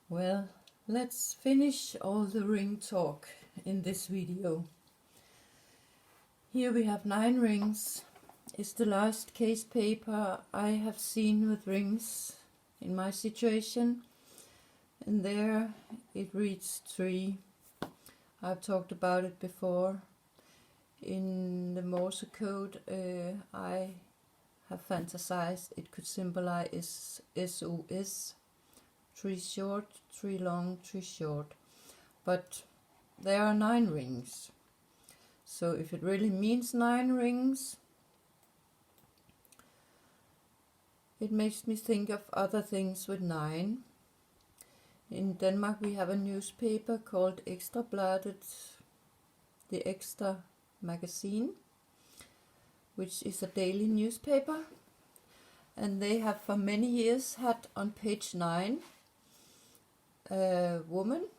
Well, let's finish all the ring talk in this video. Here we have 9 rings. It's the last case paper I have seen with rings in my situation. And there it reads 3. I've talked about it before. In the Morse code, I have fantasized it could symbolize SOS. 3 short, 3 long, 3 short. But there are 9 rings. So if it really means 9 rings, it makes me think of other things with 9. In Denmark we have a newspaper called Ekstrabladet, the Extra magazine, which is a daily newspaper. And they have for many years had on page 9 a woman,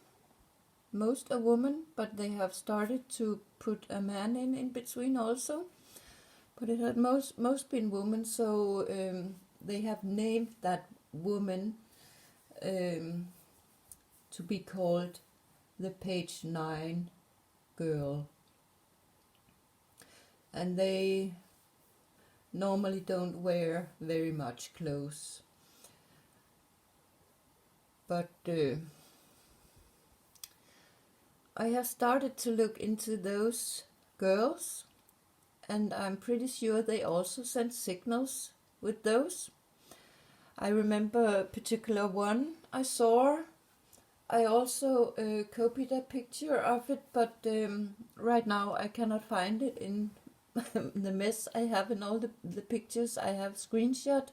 most a woman, but they have started to put a man in between also. But it had most been women, so they have named that woman to be called the page 9 girl. And they normally don't wear very much clothes. But I have started to look into those girls, and I'm pretty sure they also send signals with those. I remember a particular one I saw. I also copied a picture of it, but right now I cannot find it in the mess I have in all the pictures I have screenshot.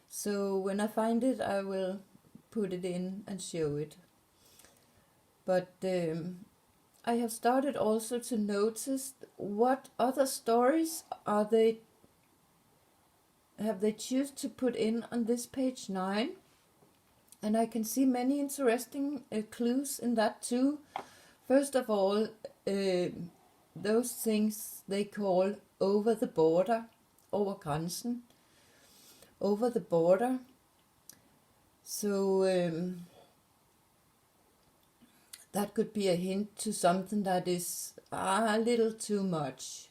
So when I find it, I will put it in and show it. But I have started also to notice what other stories have they choose to put in on this page 9. And I can see many interesting clues in that too. First of all, those things they call over the border, over grænsen, over the border. So that could be a hint to something that is a little too much.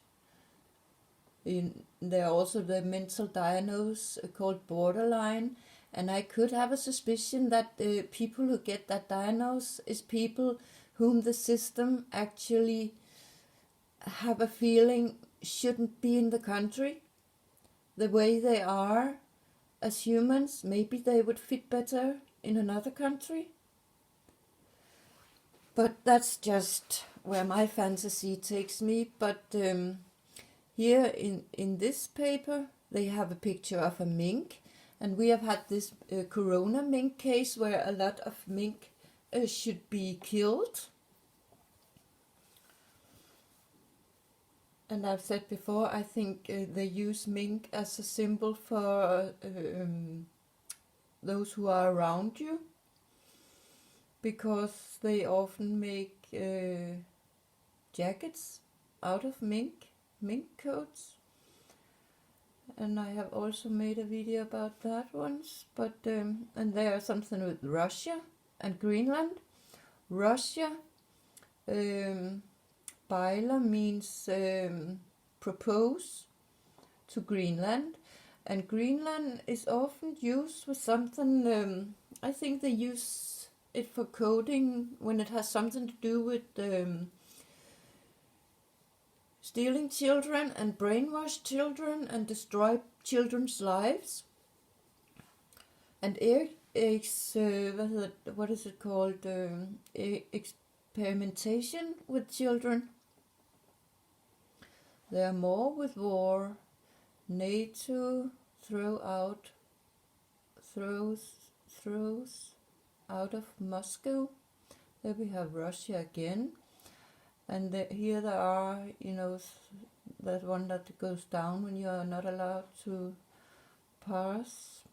There are also the mental diagnose called borderline, and I could have a suspicion that people who get that diagnosis is people whom the system actually have a feeling shouldn't be in the country. The way they are as humans, maybe they would fit better in another country. But that's just where my fantasy takes me. But here in this paper, they have a picture of a mink. And we have had this corona mink case where a lot of mink should be killed. And I've said before, I think they use mink as a symbol for those who are around you. Because they often make jackets out of mink coats. And I have also made a video about that once. But and there is something with Russia and Greenland. Russia, Beiler means propose to Greenland. And Greenland is often used with something, I think they use it for coding when it has something to do with stealing children and brainwash children and destroy children's lives. And what is it called? Experimentation with children. There are more with war. NATO throws out of Moscow. There we have Russia again. And here there are, that one that goes down when you are not allowed to pass.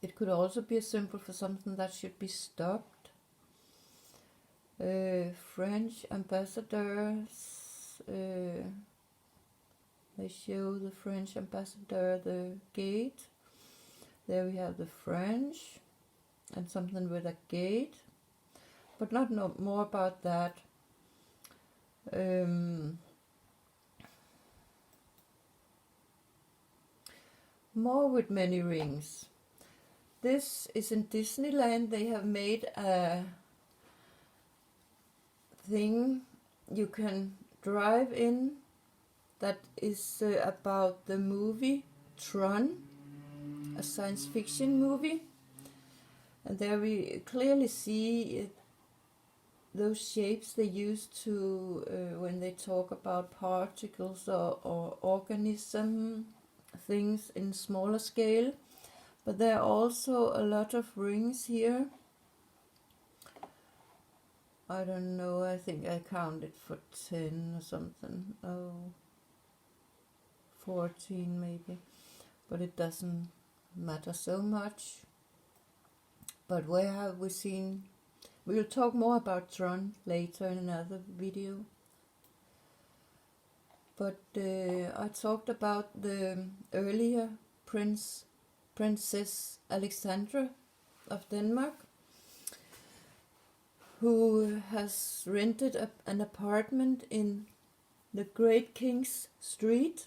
It could also be a symbol for something that should be stopped. French ambassadors, they show the French ambassador the gate. There we have the French. and something with a gate, but not no more about that. More with many rings. This is in Disneyland. They have made a thing you can drive in that is about the movie Tron, a science fiction movie. And there we clearly see those shapes they use to when they talk about particles or organism things in smaller scale. But there are also a lot of rings here. I don't know, I think I counted for 10 or something. Oh, 14 maybe. But it doesn't matter so much. But where have we seen? We'll talk more about Tron later in another video. But I talked about the earlier Princess Alexandra of Denmark, who has rented an apartment in the Great King's Street.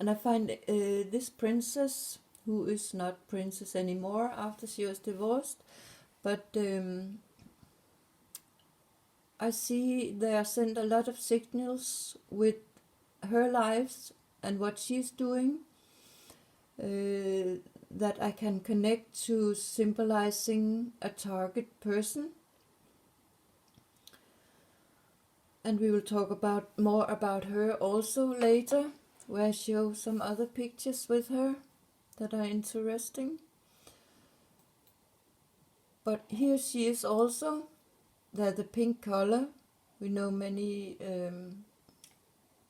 And I find this princess, who is not princess anymore after she was divorced, but I see they are sent a lot of signals with her lives and what she's doing that I can connect to symbolizing a target person. And we will talk more about her also later, where I show some other pictures with her that are interesting. But here she is also. They're the pink color. We know many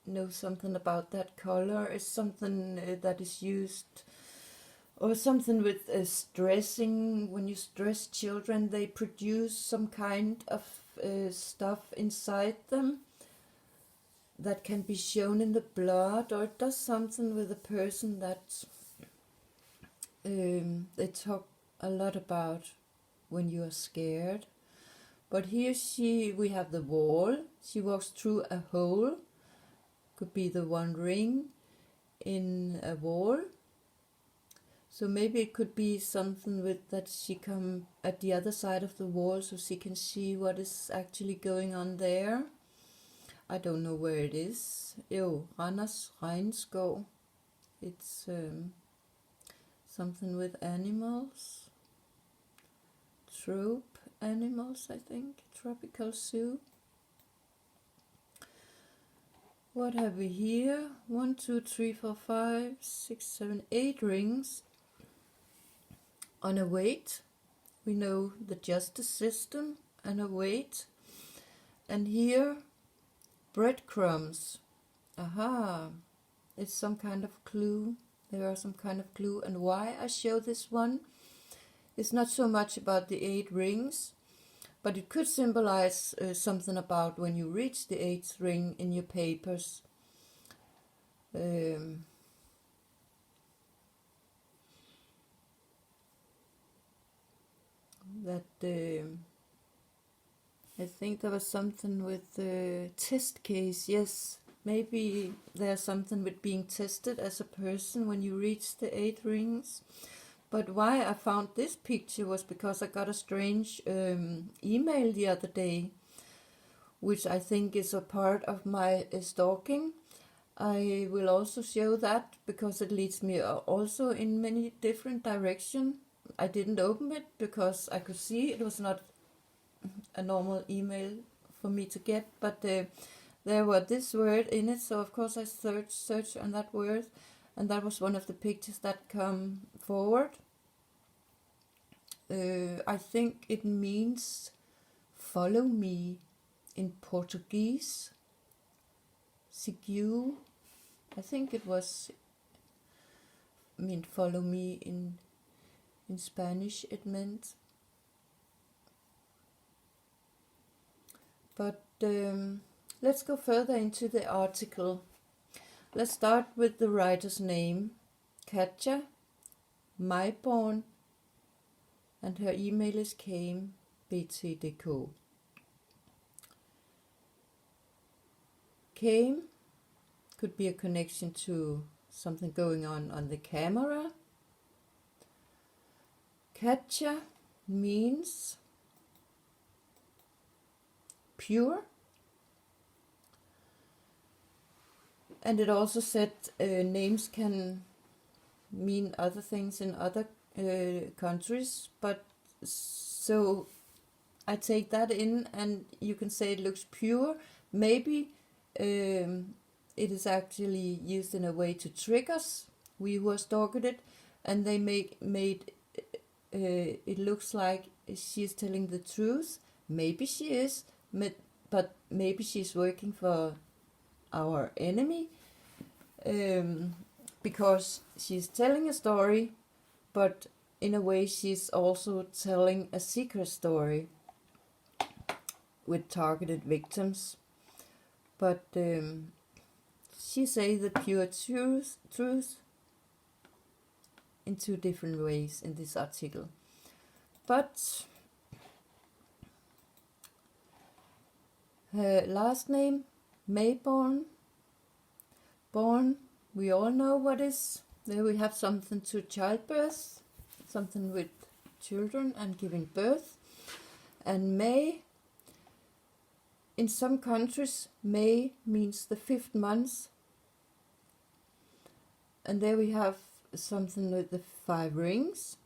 know something about that color. It's something that is used, or something with stressing. When you stress children, they produce some kind of stuff inside them that can be shown in the blood, or it does something with a person that they talk a lot about when you are scared. But here we have the wall. She walks through a hole. Could be the one ring in a wall. So maybe it could be something with that she come at the other side of the wall so she can see what is actually going on there. I don't know where it is. Randers Regnskov. It's something with animals. Trope animals, I think. Tropical zoo. What have we here? 1, 2, 3, 4, 5, 6, 7, 8 rings on a weight. We know the justice system and a weight. And here, breadcrumbs. Aha! It's some kind of clue. There are some kind of clue. And why I show this one is not so much about the 8 rings, but it could symbolize something about when you reach the 8th ring in your papers. I think there was something with the test case. Yes, maybe there's something with being tested as a person when you reach the 8 rings. But why I found this picture was because I got a strange email the other day, which I think is a part of my stalking. I will also show that because it leads me also in many different directions. I didn't open it because I could see it was not a normal email for me to get, but there was this word in it, so of course I searched on that word, and that was one of the pictures that come forward. I think it means follow me in Portuguese. Seguiu. I think it meant follow me in Spanish it meant. But let's go further into the article. Let's start with the writer's name, Katja Maiborn and her email is came@bt.dk. Came could be a connection to something going on the camera. Katja means pure, and it also said names can mean other things in other countries, but so I take that in, and you can say it looks pure. Maybe it is actually used in a way to trick us, we who are stalking it, and they made it looks like she's telling the truth. Maybe she is, but maybe she's working for our enemy, because she's telling a story, but in a way she's also telling a secret story with targeted victims. But she say the pure truth in two different ways in this article. But her last name, Mayborn. Born, we all know what is. There we have something to childbirth, something with children and giving birth. And May, in some countries, May means the 5th month. And there we have something with the 5 rings,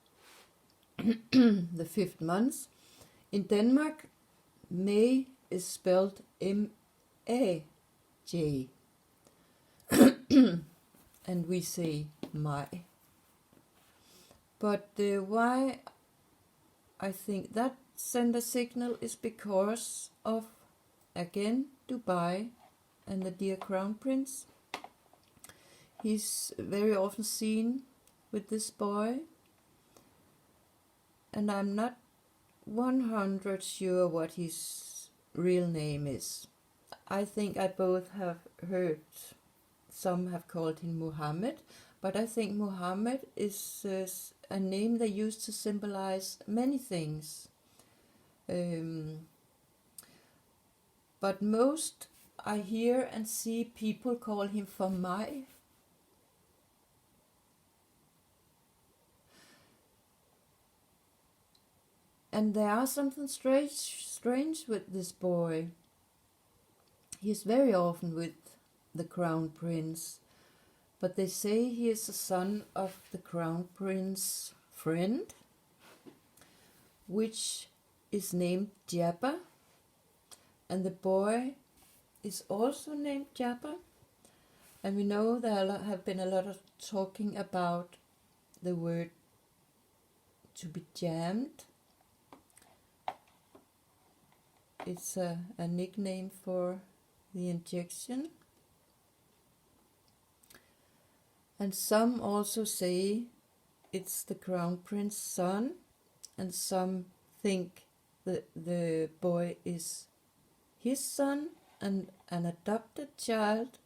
the 5th month. In Denmark, May is spelled M-A-J. And we say Maj. But why I think that send a signal is because of, again, Dubai and the dear Crown Prince. He's very often seen with this boy, and I'm not 100% sure what his real name is. I think I both have heard, some have called him Muhammad, but I think Muhammad is a name they use to symbolize many things. But most I hear and see people call him for Maj. And there are something strange with this boy. He is very often with the Crown Prince, but they say he is the son of the Crown Prince's friend, which is named Jabba, and the boy is also named Jabba. And we know there have been a lot of talking about the word to be jammed. It's a nickname for the injection. And some also say it's the Crown Prince's son, and some think that the boy is his son and an adopted child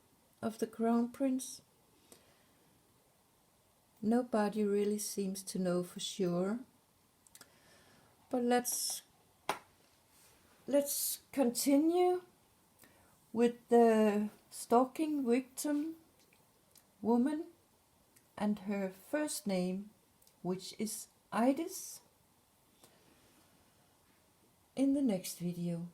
of the Crown Prince. Nobody really seems to know for sure. But let's continue with the stalking victim woman and her first name, which is Idis, in the next video.